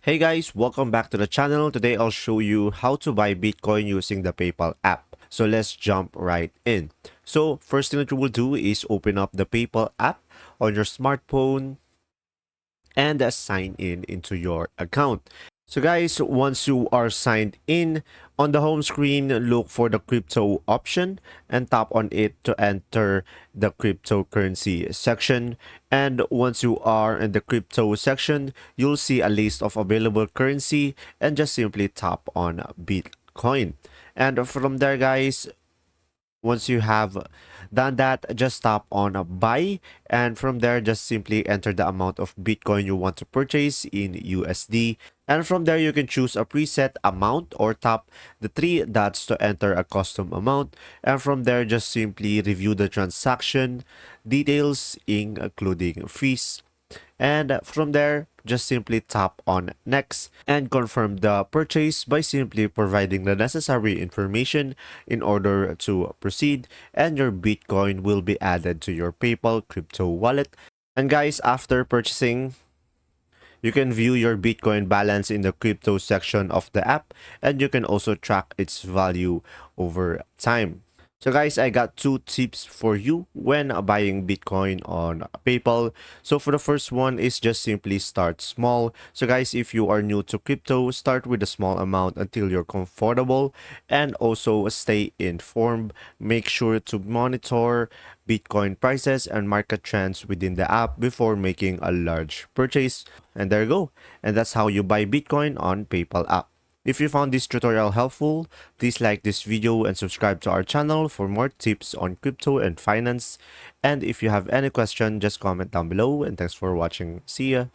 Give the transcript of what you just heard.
Hey guys, welcome back to the channel. Today I'll show you how to buy Bitcoin using the PayPal app. So let's jump right in. So first thing that you will do is open up the PayPal app on your smartphone and sign in into your account. So guys, once you are signed in, on the home screen, look for the crypto option and tap on it to enter the cryptocurrency section. And once you are in the crypto section, you'll see a list of available currency and just simply tap on Bitcoin. And from there guys, once you have done that, just tap on a buy, and from there just simply enter the amount of Bitcoin you want to purchase in USD. And from there you can choose a preset amount or tap the three dots to enter a custom amount. And from there just simply review the transaction details including fees. And from there, just simply tap on next and confirm the purchase by simply providing the necessary information in order to proceed, and your Bitcoin will be added to your PayPal crypto wallet. And guys, after purchasing, you can view your Bitcoin balance in the crypto section of the app, and you can also track its value over time. So guys, I got two tips for you when buying Bitcoin on PayPal. So for the first one is just simply start small. So guys, if you are new to crypto, start with a small amount until you're comfortable, and also stay informed. Make sure to monitor Bitcoin prices and market trends within the app before making a large purchase. And there you go. And that's how you buy Bitcoin on PayPal app. If you found this tutorial helpful, please like this video and subscribe to our channel for more tips on crypto and finance. And if you have any question, just comment down below, and thanks for watching. See ya!